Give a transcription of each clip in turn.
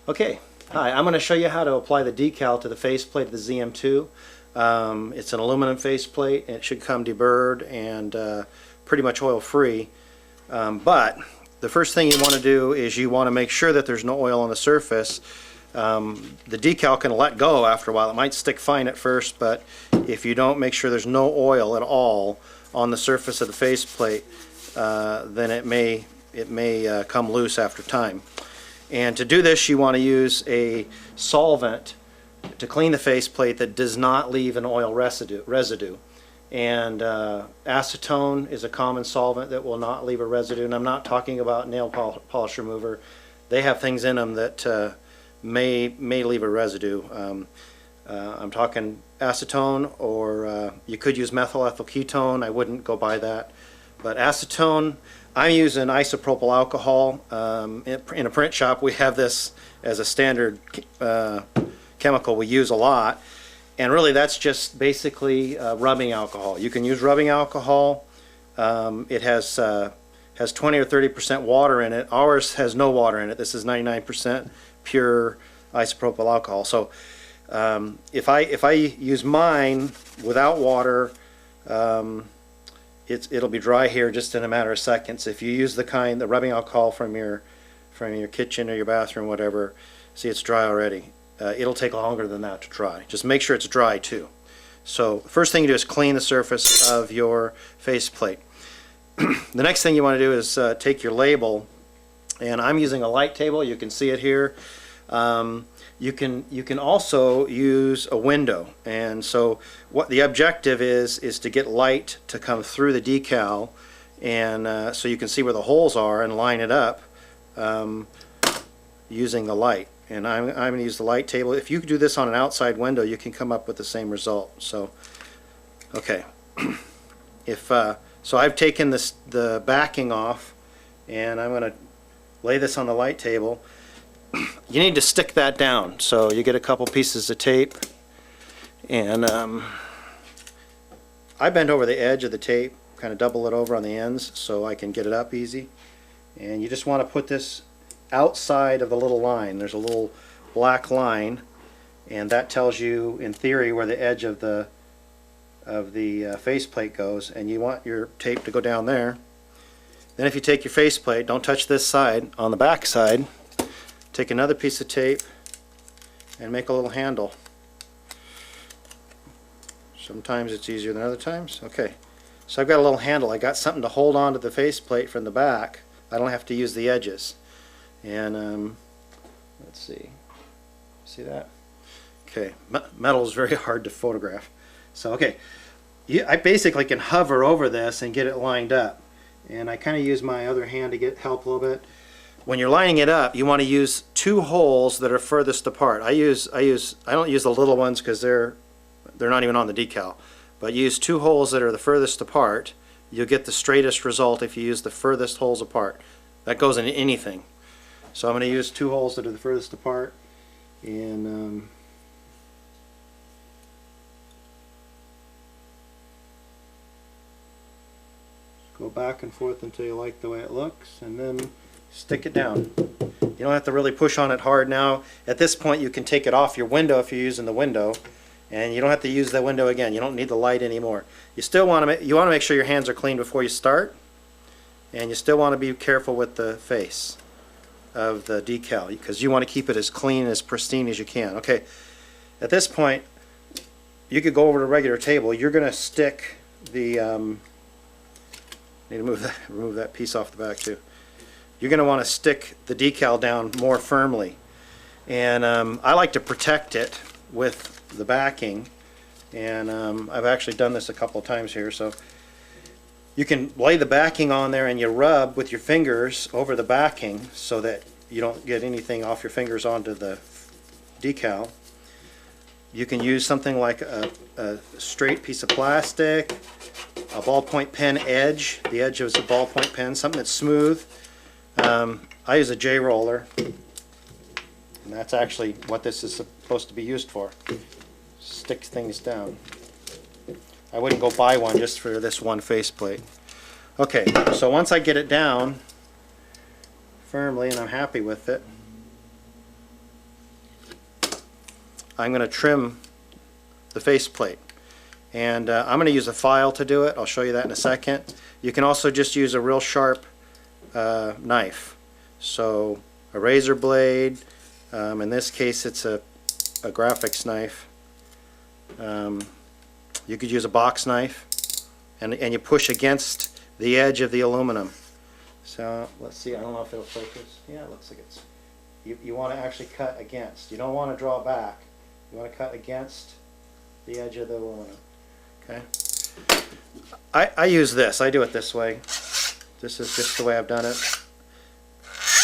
Okay, hi, I'm going to show you how to apply the decal to the faceplate of the ZM2. It's an aluminum faceplate. It should come deburred and pretty much oil free. But the first thing you want to do is you want to make sure that there's no oil on the surface. The decal can let go after a while. It might stick fine at first, but if you don't make sure there's no oil at all on the surface of the faceplate, then it may come loose after time. And to do this, you want to use a solvent to clean the faceplate that does not leave an oil residue. And acetone is a common solvent that will not leave a residue. And I'm not talking about nail polish remover. They have things in them that may leave a residue. I'm talking acetone, or you could use methyl ethyl ketone. I wouldn't go by that. But acetone, I'm using isopropyl alcohol. In a print shop, we have this as a standard chemical we use a lot. And really, that's just basically rubbing alcohol. You can use rubbing alcohol. It has 20 or 30% water in it. Ours has no water in it. This is 99% pure isopropyl alcohol. So if I use mine without water, it'll be dry here just in a matter of seconds. If you use the rubbing alcohol from your kitchen or your bathroom, whatever, see, it's dry already. It'll take longer than that to dry. Just make sure it's dry too. So the first thing you do is clean the surface of your faceplate. The next thing you want to do is take your label, and I'm using a light table. You can see it here. You can also use a window, and so what the objective is to get light to come through the decal, and so you can see where the holes are and line it up using the light. And I'm going to use the light table. If you do this on an outside window, you can come up with the same result. So, okay, so I've taken the backing off, and I'm going to lay this on the light table. You need to stick that down, so you get a couple pieces of tape, and I bend over the edge of the tape, kind of double it over on the ends so I can get it up easy. And you just want to put this outside of the little line. There's a little black line, and that tells you in theory where the edge of the faceplate goes, and you want your tape to go down there. Then if you take your faceplate, don't touch this side, on the back side, take another piece of tape and make a little handle. Sometimes it's easier than other times. Okay, so I've got a little handle. I got something to hold on to the faceplate from the back. I don't have to use the edges. And let's see that? Okay, metal is very hard to photograph. So okay, I basically can hover over this and get it lined up. And I kind of use my other hand to get help a little bit. When you're lining it up, you want to use two holes that are furthest apart. I don't use the little ones because they're not even on the decal. But use two holes that are the furthest apart. You'll get the straightest result if you use the furthest holes apart. That goes in anything. So I'm going to use two holes that are the furthest apart, and go back and forth until you like the way it looks, and then stick it down. You don't have to really push on it hard now. At this point, you can take it off your window if you're using the window, and you don't have to use the window again. You don't need the light anymore. You still want to make sure your hands are clean before you start, and you still want to be careful with the face of the decal because you want to keep it as clean, as pristine as you can. Okay, at this point, you could go over to a regular table. You're going to stick the need to remove that piece off the back too. You're going to want to stick the decal down more firmly, and I like to protect it with the backing, and I've actually done this a couple of times here. So you can lay the backing on there and you rub with your fingers over the backing so that you don't get anything off your fingers onto the decal. You can use something like a straight piece of plastic, a ballpoint pen edge. The edge is a ballpoint pen, something that's smooth. I use a J-roller, and that's actually what this is supposed to be used for. Stick things down. I wouldn't go buy one just for this one faceplate. Okay, so once I get it down firmly and I'm happy with it, I'm going to trim the faceplate. And I'm going to use a file to do it. I'll show you that in a second. You can also just use a real sharp knife. So a razor blade, in this case it's a graphics knife. You could use a box knife, and you push against the edge of the aluminum. So let's see, I don't know if it'll focus. Yeah, it looks like it's, you want to actually cut against. You don't want to draw back. You want to cut against the edge of the aluminum. Okay. I use this. I do it this way. This is just the way I've done it.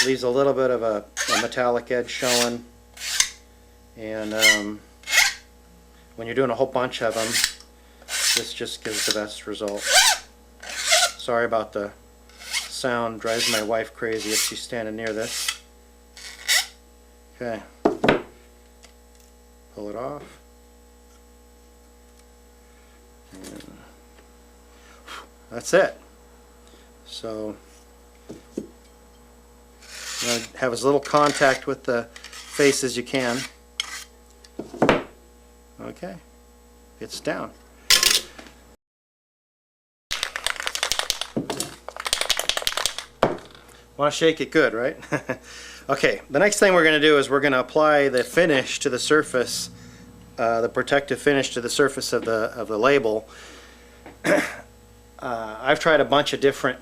Leaves a little bit of a metallic edge showing, and when you're doing a whole bunch of them, this just gives the best result. Sorry about the sound. Drives my wife crazy if she's standing near this. Okay. Pull it off. And that's it. So you want to have as little contact with the face as you can. Okay, it's down. Want to shake it good, right? Okay, the next thing we're going to do is we're going to apply the finish to the surface, the protective finish to the surface of the label. I've tried a bunch of different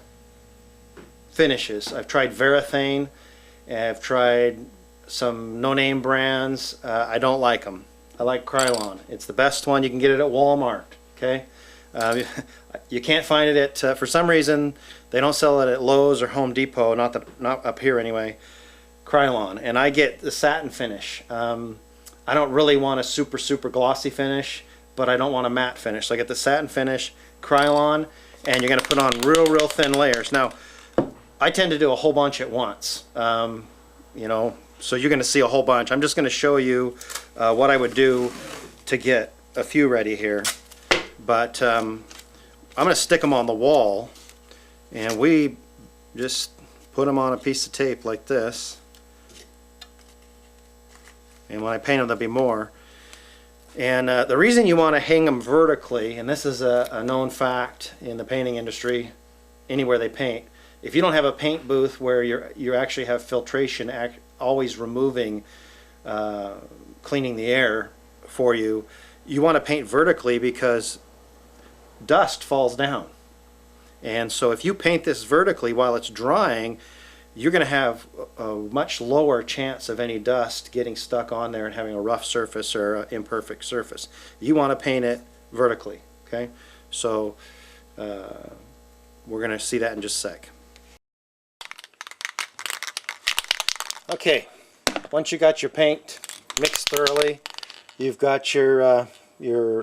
finishes. I've tried Varathane, I've tried some no-name brands. I don't like them. I like Krylon. It's the best one. You can get it at Walmart. Okay, you can't find it at for some reason they don't sell it at Lowe's or Home Depot. Not up here anyway. Krylon, and I get the satin finish. I don't really want a super glossy finish, but I don't want a matte finish. So I get the satin finish, Krylon, and you're going to put on real thin layers. Now, I tend to do a whole bunch at once. You know, so you're going to see a whole bunch. I'm just going to show you what I would do to get a few ready here. But I'm going to stick them on the wall, and we just put them on a piece of tape like this. And when I paint them, there'll be more. And the reason you want to hang them vertically, and this is a known fact in the painting industry, anywhere they paint, if you don't have a paint booth where you actually have filtration always removing, cleaning the air for you, you want to paint vertically because dust falls down. And so if you paint this vertically while it's drying, you're going to have a much lower chance of any dust getting stuck on there and having a rough surface or an imperfect surface. You want to paint it vertically. Okay, so we're going to see that in just a sec. Okay, once you got your paint mixed thoroughly, you've got your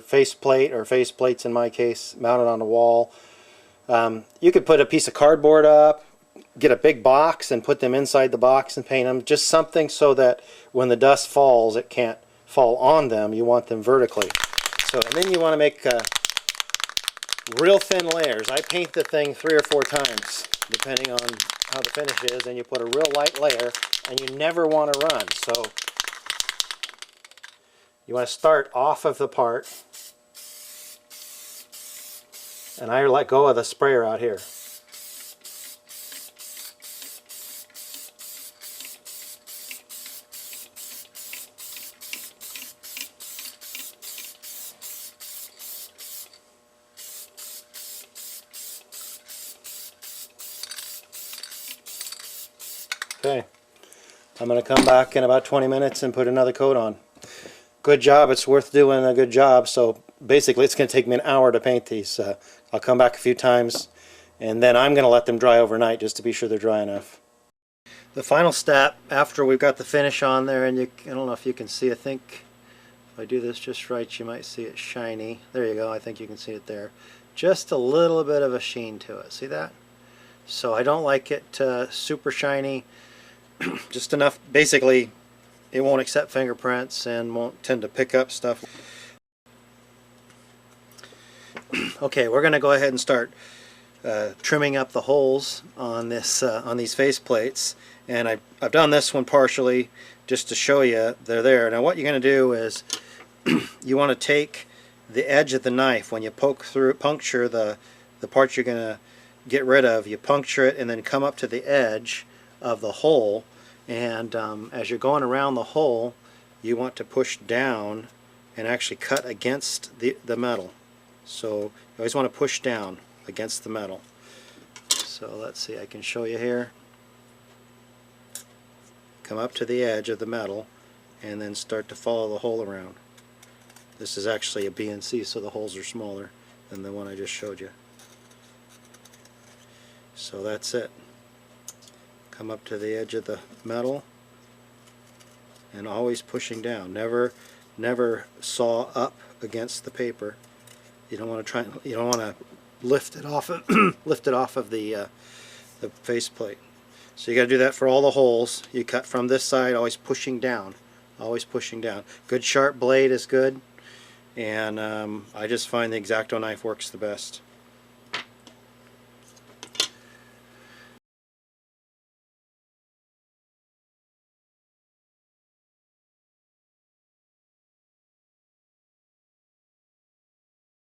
faceplate, or faceplates in my case, mounted on the wall. You could put a piece of cardboard up, get a big box and put them inside the box and paint them. Just something so that when the dust falls, it can't fall on them. You want them vertically. So, and then you want to make real thin layers. I paint the thing 3 or 4 times, depending on how the finish is, and you put a real light layer, and you never want to run. So you want to start off of the part, and I let go of the sprayer out here. Okay, I'm going to come back in about 20 minutes and put another coat on. Good job. It's worth doing a good job. So basically it's going to take me an hour to paint these. I'll come back a few times, and then I'm going to let them dry overnight just to be sure they're dry enough. The final step after we've got the finish on there, and I don't know if you can see, I think if I do this just right you might see it shiny. There you go. I think you can see it there. Just a little bit of a sheen to it. See that? So I don't like it super shiny. Just enough, basically it won't accept fingerprints and won't tend to pick up stuff. Okay, we're going to go ahead and start trimming up the holes on this on these face plates, and I've done this one partially just to show you they're there. Now what you're going to do is you want to take the edge of the knife when you puncture the part you're going to get rid of. You puncture it and then come up to the edge of the hole, and as you're going around the hole you want to push down and actually cut against the metal. So you always want to push down against the metal. So let's see, I can show you here. Come up to the edge of the metal and then start to follow the hole around. This is actually a BNC, so the holes are smaller than the one I just showed you. So that's it. Come up to the edge of the metal and always pushing down. Never saw up against the paper. You don't want to lift it off of the faceplate. So you got to do that for all the holes. You cut from this side, always pushing down. Always pushing down. Good sharp blade is good, and I just find the X-Acto knife works the best.